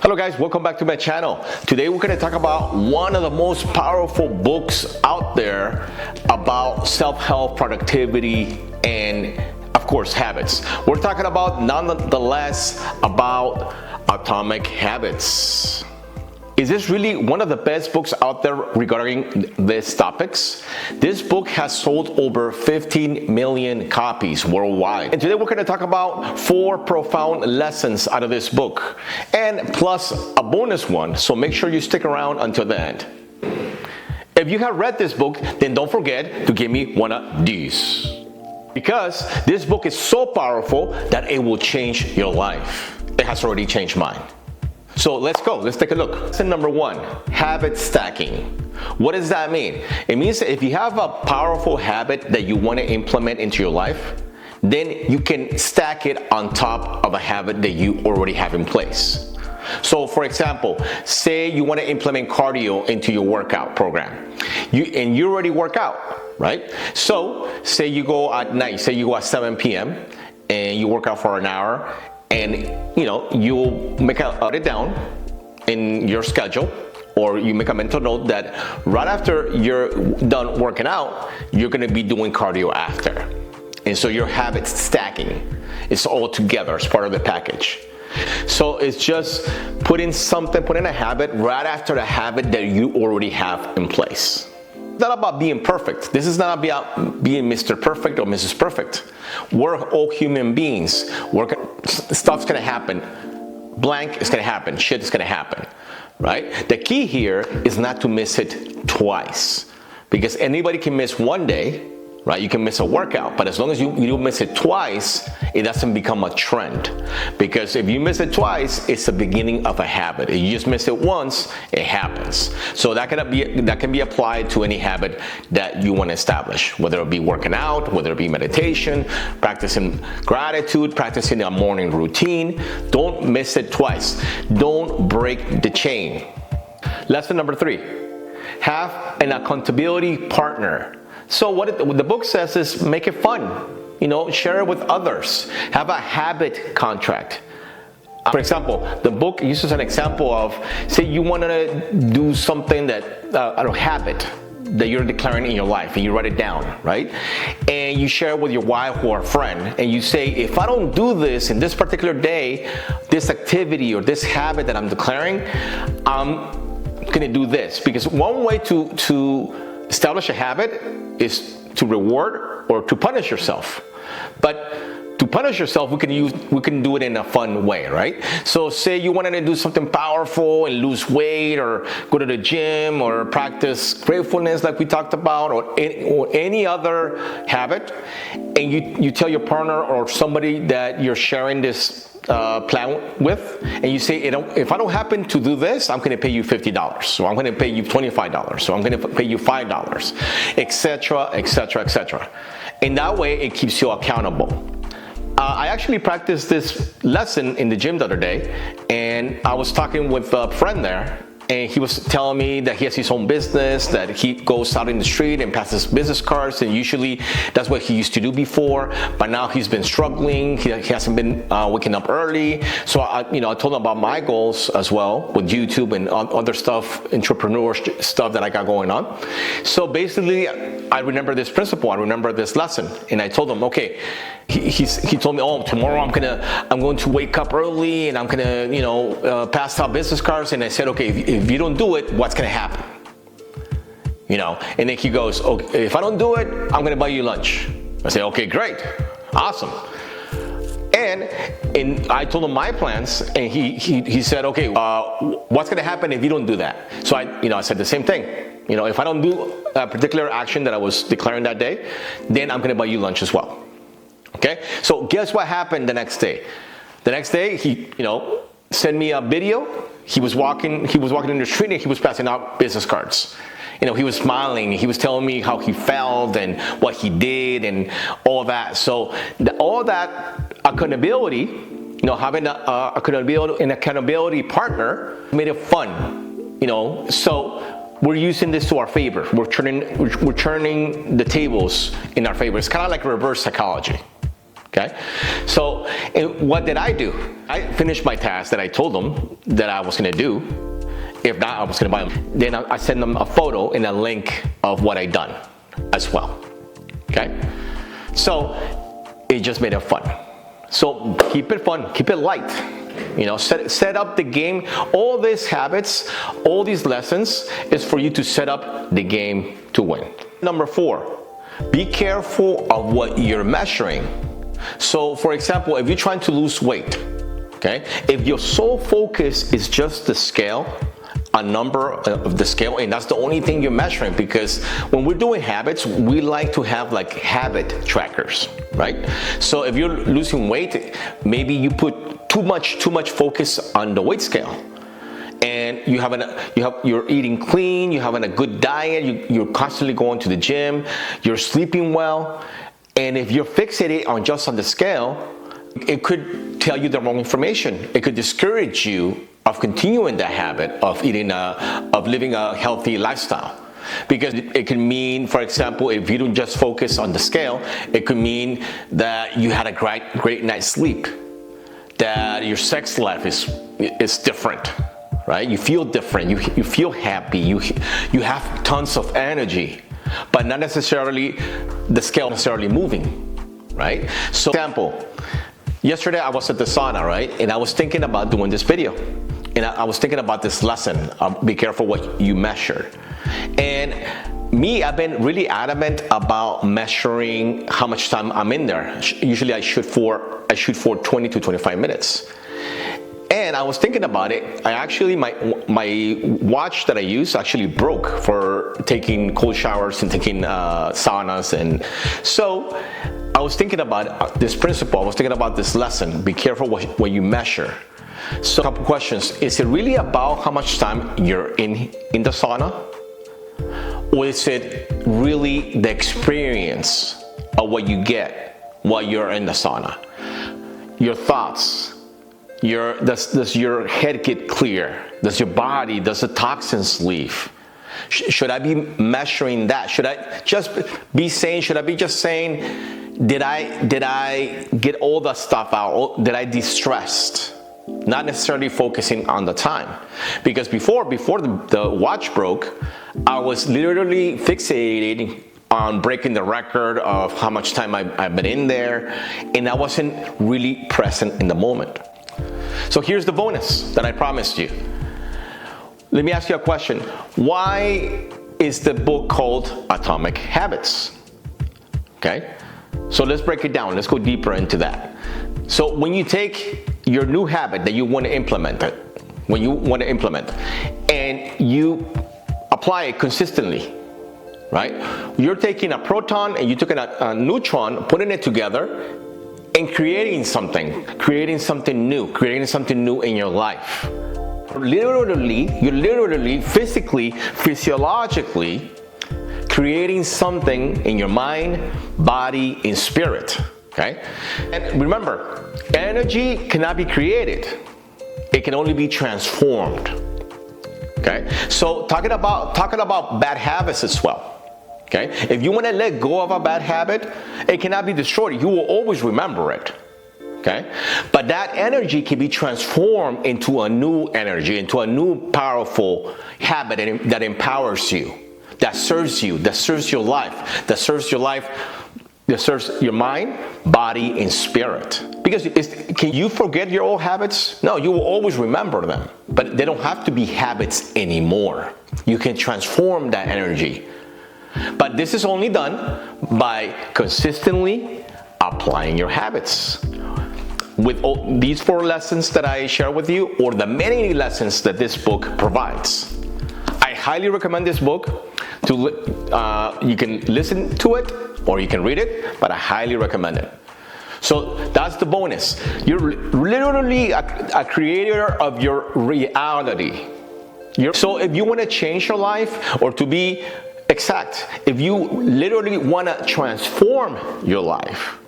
Hello guys, welcome back to my channel. Today we're going to talk about one of the most powerful books out there about self-help, productivity, and of course habits. We're talking about nonetheless about Atomic Habits. Is this really one of the best books out there regarding these topics? This book has sold over 15 million copies worldwide. And today we're going to talk about 4 profound lessons out of this book, and plus a bonus one, so make sure you stick around until the end. If you have read this book, then don't forget to give me one of these, because this book is so powerful that it will change your life. It has already changed mine. So let's go, let's take a look. Lesson number 1, habit stacking. What does that mean? It means that if you have a powerful habit that you want to implement into your life, then you can stack it on top of a habit that you already have in place. So for example, say you want to implement cardio into your workout program. You already work out, right? So say you go at night, say you go at 7 p.m. and you work out for an hour, and you'll write it down in your schedule, or you make a mental note that right after you're done working out, you're going to be doing cardio after. And so your habit's stacking. It's all together as part of the package. So it's just put in a habit right after the habit that you already have in place. It's not about being perfect. This is not about being Mr. Perfect or Mrs. Perfect. We're all human beings. Stuff's gonna happen. Blank is gonna happen. Shit is gonna happen, right? The key here is not to miss it twice, because anybody can miss one day, right? You can miss a workout, but as long as you don't miss it twice, it doesn't become a trend. Because if you miss it twice, it's the beginning of a habit. If you just miss it once, it happens. So that can be applied to any habit that you want to establish, whether it be working out, whether it be meditation, practicing gratitude, practicing a morning routine. Don't miss it twice. Don't break the chain. Lesson number 3, have an accountability partner. So what the book says is make it fun, share it with others. Have a habit contract. For example, the book uses an example of, say you want to do something that, a habit that you're declaring in your life, and you write it down, right? And you share it with your wife or a friend, and you say, if I don't do this in this particular day, this activity or this habit that I'm declaring, I'm gonna do this. Because one way to establish a habit is to reward or to punish yourself. But to punish yourself, we can do it in a fun way, right? So say you wanted to do something powerful and lose weight, or go to the gym, or practice gratefulness like we talked about, or any other habit, and you tell your partner or somebody that you're sharing this plan with, and you say, if I don't happen to do this, I'm going to pay you $50, so I'm going to pay you $25, so I'm going to pay you $5, etc., etc., etc. And that way it keeps you accountable. I actually practiced this lesson in the gym the other day, and I was talking with a friend there, and he was telling me that he has his own business, that he goes out in the street and passes business cards, and usually that's what he used to do before, but now he's been struggling. He hasn't been waking up early. So I told him about my goals as well with YouTube and other stuff, entrepreneur stuff that I got going on. So basically, I remember this principle, I remember this lesson, and I told him, okay, he told me, oh, tomorrow I'm going to wake up early, and I'm gonna pass out business cards. And I said, okay, if you don't do it, what's gonna happen? And then he goes, okay, if I don't do it, I'm gonna buy you lunch. I say, okay, great, awesome. And I told him my plans, and he said, okay, what's gonna happen if you don't do that? So I said the same thing. If I don't do a particular action that I was declaring that day, then I'm gonna buy you lunch as well. Okay, so guess what happened the next day? The next day, he sent me a video. He was walking in the street, and he was passing out business cards. He was smiling. He was telling me how he felt and what he did and all that. So all that accountability, having an accountability partner made it fun. So we're using this to our favor. We're turning the tables in our favor. It's kind of like reverse psychology. Okay, so what did I do? I finished my task that I told them that I was gonna do. If not, I was gonna buy them. Then I send them a photo and a link of what I done as well. Okay, so it just made it fun. So keep it fun, keep it light. You know, set up the game. All these habits, all these lessons is for you to set up the game to win. Number 4, be careful of what you're measuring. So for example, if you're trying to lose weight, okay, if your sole focus is just the scale, a number of the scale, and that's the only thing you're measuring, because when we're doing habits, we like to have like habit trackers, right? So if you're losing weight, maybe you put too much focus on the weight scale, and you're eating clean, you're having a good diet, you're constantly going to the gym, you're sleeping well, and if you're fixated on just on the scale, it could tell you the wrong information. It could discourage you of continuing that habit of living a healthy lifestyle. Because it can mean, for example, if you don't just focus on the scale, it could mean that you had a great night's sleep, that your sex life is different, right? You feel different, you feel happy, you have tons of energy, but not necessarily the scale necessarily moving, right? So, for example, yesterday I was at the sauna, right? And I was thinking about doing this video. And I was thinking about this lesson, be careful what you measure. And I've been really adamant about measuring how much time I'm in there. Usually I shoot for 20 to 25 minutes. And I was thinking about it. My watch that I use actually broke for taking cold showers and taking saunas. And so I was thinking about this principle. I was thinking about this lesson, be careful what you measure. So a couple questions. Is it really about how much time you're in the sauna? Or is it really the experience of what you get while you're in the sauna? Your thoughts, does your head get clear? Does your body, does the toxins leave? Should I be measuring that? Should I be just saying, did I get all the stuff out? Did I de-stressed? Not necessarily focusing on the time, because before the watch broke, I was literally fixated on breaking the record of how much time I've been in there, and I wasn't really present in the moment. So here's the bonus that I promised you. Let me ask you a question. Why is the book called Atomic Habits? Okay, so let's break it down. Let's go deeper into that. So when you take your new habit that you want to implement, and you apply it consistently, right? You're taking a proton and you took a neutron, putting it together, and creating something new in your life. You're literally, physically, physiologically creating something in your mind, body, and spirit. Okay? And remember, energy cannot be created. It can only be transformed. Okay? So talking about bad habits as well. Okay? If you want to let go of a bad habit, it cannot be destroyed. You will always remember it. Okay? But that energy can be transformed into a new energy, into a new powerful habit that empowers you, that serves you, that serves your life, that serves your mind, body, and spirit. Because can you forget your old habits? No, you will always remember them. But they don't have to be habits anymore. You can transform that energy. But this is only done by consistently applying your habits. With all these 4 lessons that I share with you, or the many lessons that this book provides. I highly recommend this book. You can listen to it or you can read it, but I highly recommend it. So that's the bonus. You're literally a creator of your reality. So if you want to change your life, or to be exact, if you literally want to transform your life,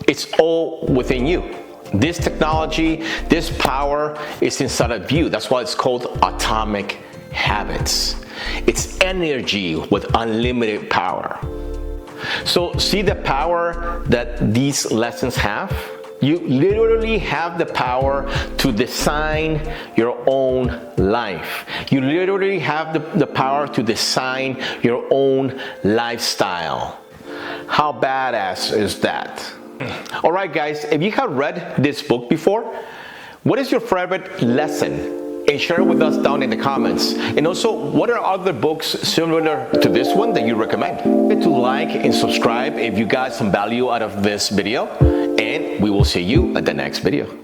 it's all within you. This technology, this power is inside of you. That's why it's called Atomic Habits. It's energy with unlimited power. So see the power that these lessons have? You literally have the power to design your own life. You literally have the power to design your own lifestyle. How badass is that? All right, guys, if you have read this book before, what is your favorite lesson? And share it with us down in the comments. And also, what are other books similar to this one that you recommend? To like and subscribe if you got some value out of this video. And we will see you at the next video.